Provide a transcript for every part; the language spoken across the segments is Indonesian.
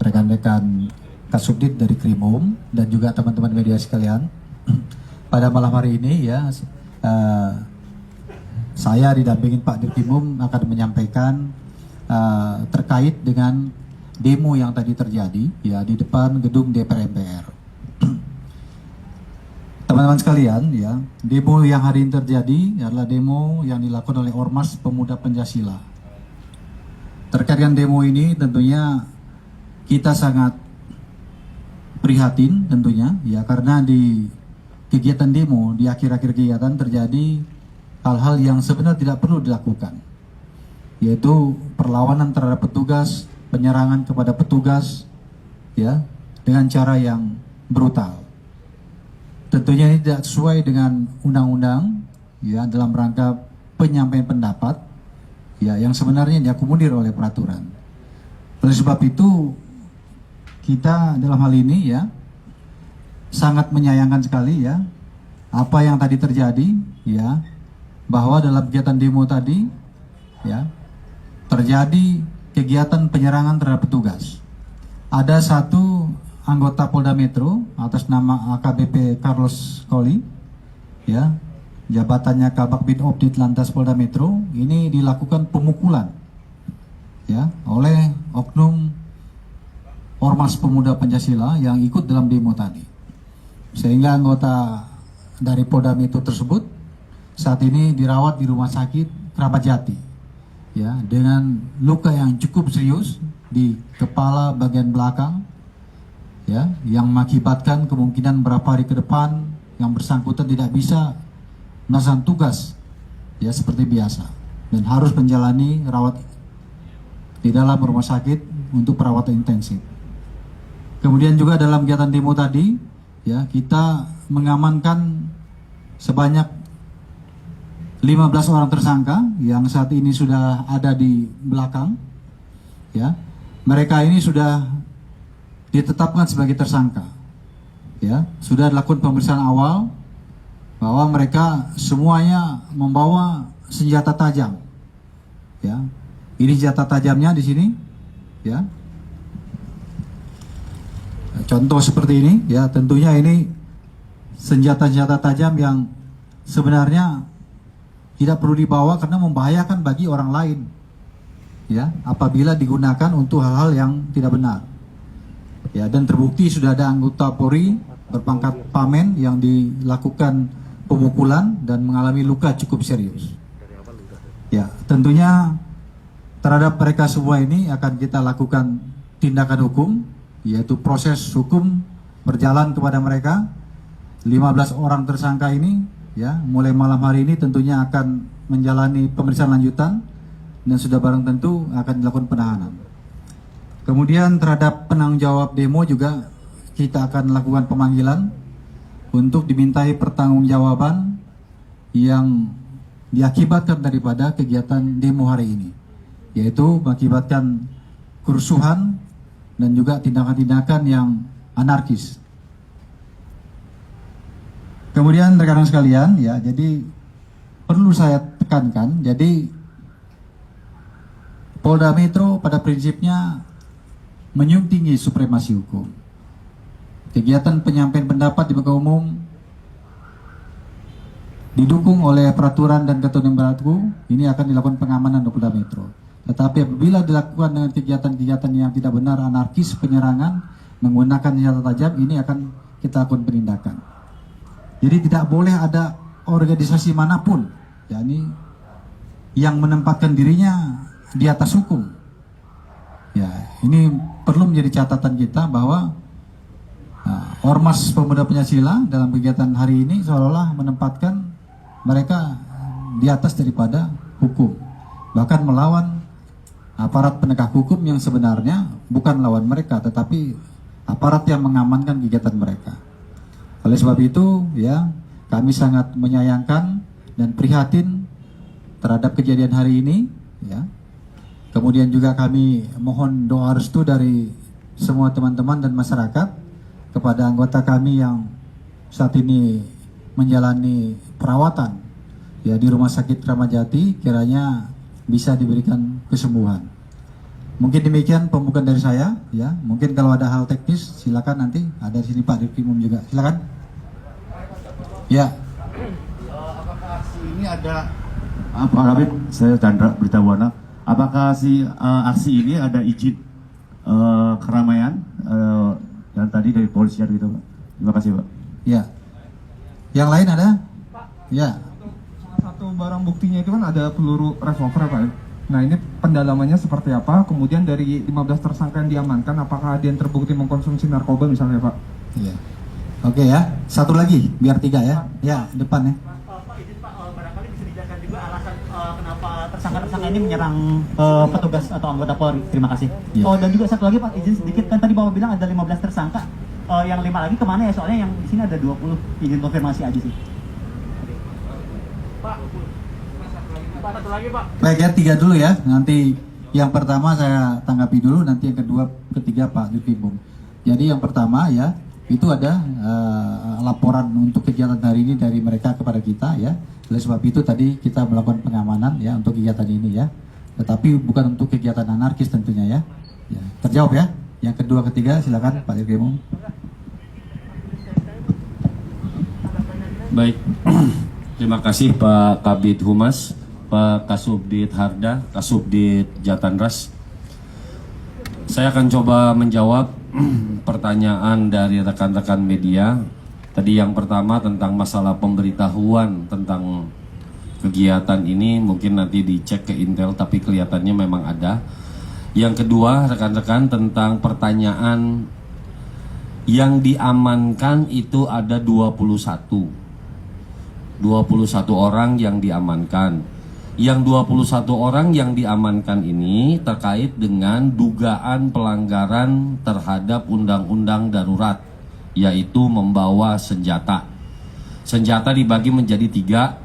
rekan-rekan Kasubdit dari Krimum dan juga teman-teman media sekalian. Pada malam hari ini ya, saya didampingin Pak Dirkrimum akan menyampaikan terkait dengan demo yang tadi terjadi ya di depan gedung DPR MPR. Teman-teman sekalian ya, demo yang hari ini terjadi adalah demo yang dilakukan oleh Ormas Pemuda Pancasila. Terkait dengan demo ini tentunya kita sangat prihatin tentunya ya, karena di kegiatan demo di akhir-akhir kegiatan terjadi hal-hal yang sebenarnya tidak perlu dilakukan, yaitu perlawanan terhadap petugas, penyerangan kepada petugas ya dengan cara yang brutal. Tentunya ini tidak sesuai dengan undang-undang ya, dalam rangka penyampaian pendapat ya yang sebenarnya diakomodir oleh peraturan. Oleh sebab itu kita dalam hal ini ya sangat menyayangkan sekali ya apa yang tadi terjadi ya, bahwa dalam kegiatan demo tadi ya terjadi kegiatan penyerangan terhadap petugas. Ada satu anggota Polda Metro atas nama AKBP Carlos Koli ya, jabatannya Kabak Binop di Lantas Polda Metro, ini dilakukan pemukulan ya oleh oknum Ormas Pemuda Pancasila yang ikut dalam demo tadi, sehingga anggota dari Polda Metro tersebut saat ini dirawat di Rumah Sakit Keramat Jati ya, dengan luka yang cukup serius di kepala bagian belakang ya, yang mengakibatkan kemungkinan beberapa hari ke depan yang bersangkutan tidak bisa melaksanakan tugas ya seperti biasa dan harus menjalani rawat di dalam rumah sakit untuk perawatan intensif. Kemudian juga dalam kegiatan demo tadi ya, kita mengamankan sebanyak 15 orang tersangka yang saat ini sudah ada di belakang ya. Mereka ini sudah ditetapkan sebagai tersangka ya, sudah dilakukan pemeriksaan awal bahwa mereka semuanya membawa senjata tajam ya. Ini senjata tajamnya di sini ya, contoh seperti ini ya. Tentunya ini senjata-senjata tajam yang sebenarnya tidak perlu dibawa karena membahayakan bagi orang lain ya, apabila digunakan untuk hal-hal yang tidak benar ya. Dan terbukti sudah ada anggota Polri berpangkat Pamen yang dilakukan pemukulan dan mengalami luka cukup serius ya. Tentunya terhadap mereka semua ini akan kita lakukan tindakan hukum, yaitu proses hukum berjalan kepada mereka. 15 orang tersangka ini ya, mulai malam hari ini tentunya akan menjalani pemeriksaan lanjutan dan sudah barang tentu akan dilakukan penahanan. Kemudian terhadap penanggung jawab demo juga kita akan lakukan pemanggilan untuk dimintai pertanggungjawaban yang diakibatkan daripada kegiatan demo hari ini, yaitu mengakibatkan kerusuhan dan juga tindakan-tindakan yang anarkis. Kemudian rekan-rekan sekalian ya, jadi perlu saya tekankan, jadi Polda Metro pada prinsipnya menjunjung tinggi supremasi hukum. Kegiatan penyampaian pendapat di muka umum didukung oleh peraturan dan ketentuan yang berlaku, ini akan dilakukan pengamanan di Polda Metro. Tetapi apabila dilakukan dengan kegiatan-kegiatan yang tidak benar, anarkis, penyerangan, menggunakan senjata tajam, ini akan kita lakukan penindakan. Jadi tidak boleh ada organisasi manapun, yakni yang menempatkan dirinya di atas hukum. Ya, ini perlu menjadi catatan kita bahwa Ormas Pemuda Pancasila dalam kegiatan hari ini seolah-olah menempatkan mereka di atas daripada hukum, bahkan melawan aparat penegak hukum yang sebenarnya bukan lawan mereka, tetapi aparat yang mengamankan kegiatan mereka. Oleh sebab itu ya, kami sangat menyayangkan dan prihatin terhadap kejadian hari ini ya. Kemudian juga kami mohon doa restu dari semua teman-teman dan masyarakat kepada anggota kami yang saat ini menjalani perawatan ya di Rumah Sakit Keramat Jati, kiranya bisa diberikan kesembuhan. Mungkin demikian pembukaan dari saya, ya. Mungkin kalau ada hal teknis, silakan nanti ada di sini Pak Dirkrimum juga, silakan. Ya. Apakah aksi ini ada Pak Kabit, saya Chandra Beritawana. Apakah aksi ini ada izin keramaian yang tadi dari polisian gitu, Pak? Terima kasih, Pak. Ya. Yang lain ada? Ya. Salah satu barang buktinya itu kan ada peluru revolver, Pak. Nah, ini pendalamannya seperti apa? Kemudian dari 15 tersangka yang diamankan, apakah ada yang terbukti mengkonsumsi narkoba misalnya, Pak? Iya. Oke ya. Satu lagi, biar 3 ya. Ya, depan ya. Pak, izin Pak, barangkali bisa dijelaskan juga alasan kenapa tersangka-tersangka ini menyerang petugas atau anggota Polri. Terima kasih. Ya. Oh, dan juga satu lagi Pak, izin sedikit, kan tadi Bapak bilang ada 15 tersangka. Yang 5 lagi kemana ya? Soalnya yang di sini ada 20. Izin konfirmasi aja sih. Pak, satu lagi Pak. Baik ya, 3 dulu ya. Nanti yang pertama saya tanggapi dulu, nanti yang kedua, ketiga Pak Dirkrimum. Jadi yang pertama ya, itu ada laporan untuk kegiatan hari ini dari mereka kepada kita ya. Oleh sebab itu tadi kita melakukan pengamanan ya untuk kegiatan ini ya. Tetapi bukan untuk kegiatan anarkis tentunya ya. Ya, terjawab ya. Yang kedua, ketiga silakan Pak Dirkrimum. Baik, terima kasih Pak Kabid Humas, Pak Kasubdit Harda, Kasubdit Jatanras. Saya akan coba menjawab pertanyaan dari rekan-rekan media. Tadi yang pertama tentang masalah pemberitahuan tentang kegiatan ini, mungkin nanti dicek ke Intel, tapi kelihatannya memang ada. Yang kedua, rekan-rekan, tentang pertanyaan yang diamankan itu ada 21 orang yang diamankan. Yang 21 orang yang diamankan ini terkait dengan dugaan pelanggaran terhadap undang-undang darurat, yaitu membawa senjata. Senjata dibagi menjadi 3,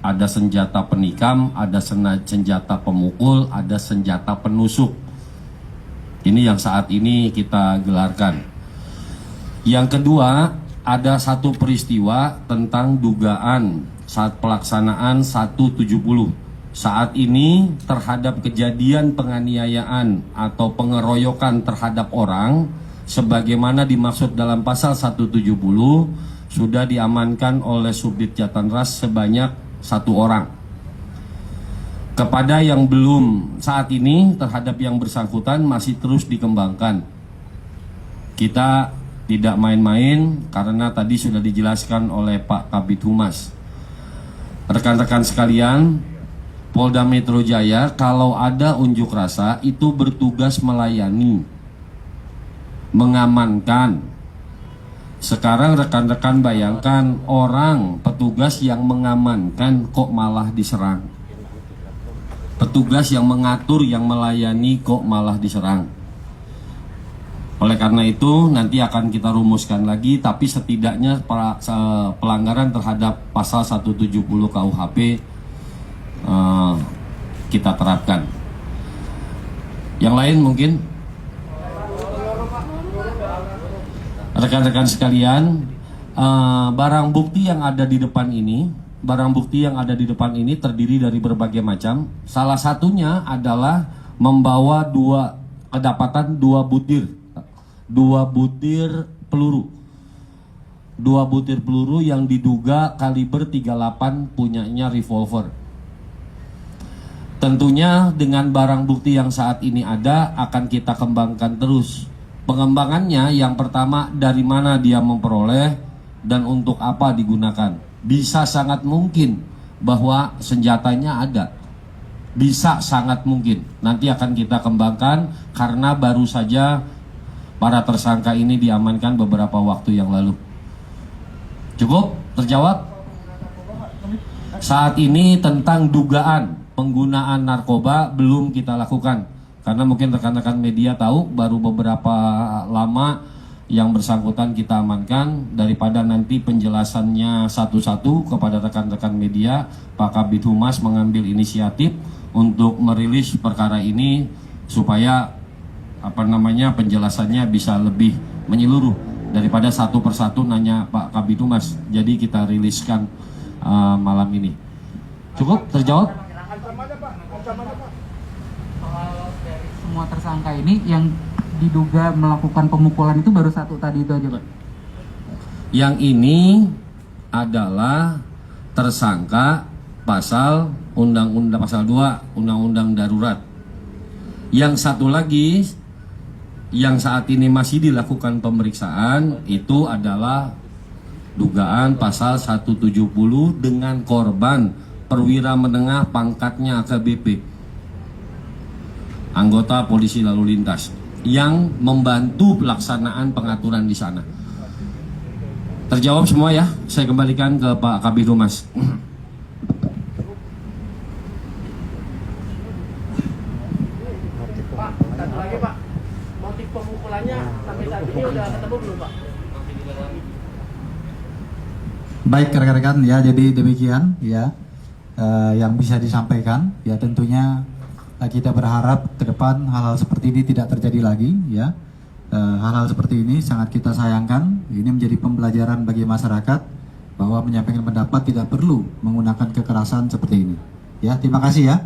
ada senjata penikam, ada senjata pemukul, ada senjata penusuk. Ini yang saat ini kita gelarkan. Yang kedua, ada satu peristiwa tentang dugaan saat pelaksanaan 170. Saat ini terhadap kejadian penganiayaan atau pengeroyokan terhadap orang sebagaimana dimaksud dalam pasal 170 sudah diamankan oleh Subdit Jatanras sebanyak 1 orang. Kepada yang belum saat ini terhadap yang bersangkutan masih terus dikembangkan. Kita tidak main-main karena tadi sudah dijelaskan oleh Pak Kabid Humas. Rekan-rekan sekalian, Polda Metro Jaya kalau ada unjuk rasa itu bertugas melayani, mengamankan. Sekarang rekan-rekan bayangkan orang petugas yang mengamankan kok malah diserang. Petugas yang mengatur, yang melayani kok malah diserang. Oleh karena itu nanti akan kita rumuskan lagi, tapi setidaknya pelanggaran terhadap pasal 170 KUHP kita terapkan. Yang lain mungkin rekan-rekan sekalian, barang bukti yang ada di depan ini, terdiri dari berbagai macam. Salah satunya adalah membawa kedapatan 2 butir peluru. 2 butir peluru yang diduga kaliber 38 punyanya revolver. Tentunya dengan barang bukti yang saat ini ada akan kita kembangkan terus. Pengembangannya yang pertama, dari mana dia memperoleh dan untuk apa digunakan. Bisa sangat mungkin bahwa senjatanya ada. Bisa sangat mungkin. Nanti akan kita kembangkan karena baru saja para tersangka ini diamankan beberapa waktu yang lalu. Cukup? Terjawab? Saat ini tentang dugaan penggunaan narkoba belum kita lakukan. Karena mungkin rekan-rekan media tahu baru beberapa lama yang bersangkutan kita amankan. Daripada nanti penjelasannya satu-satu kepada rekan-rekan media, Pak Kabid Humas mengambil inisiatif untuk merilis perkara ini supaya penjelasannya bisa lebih menyeluruh daripada satu persatu nanya Pak Kabid Humas. Jadi kita riliskan malam ini. Cukup? Terjawab? semua tersangka ini yang diduga melakukan pemukulan itu baru satu tadi itu aja, Pak? Yang ini adalah tersangka pasal undang-undang pasal 2 undang-undang darurat. Yang satu lagi yang saat ini masih dilakukan pemeriksaan itu adalah dugaan pasal 170 dengan korban perwira menengah pangkatnya AKBP, anggota polisi lalu lintas yang membantu pelaksanaan pengaturan di sana. Terjawab semua ya, saya kembalikan ke Pak Kabid Humas. Pak, satu lagi Pak, motif pemukulannya sampai saat ini udah ketemu belum Pak? Baik rekan-rekan ya, jadi demikian ya yang bisa disampaikan ya. Tentunya kita berharap ke depan hal-hal seperti ini tidak terjadi lagi ya. Hal-hal seperti ini sangat kita sayangkan. Ini menjadi pembelajaran bagi masyarakat bahwa menyampaikan pendapat tidak perlu menggunakan kekerasan seperti ini. Ya, terima kasih ya.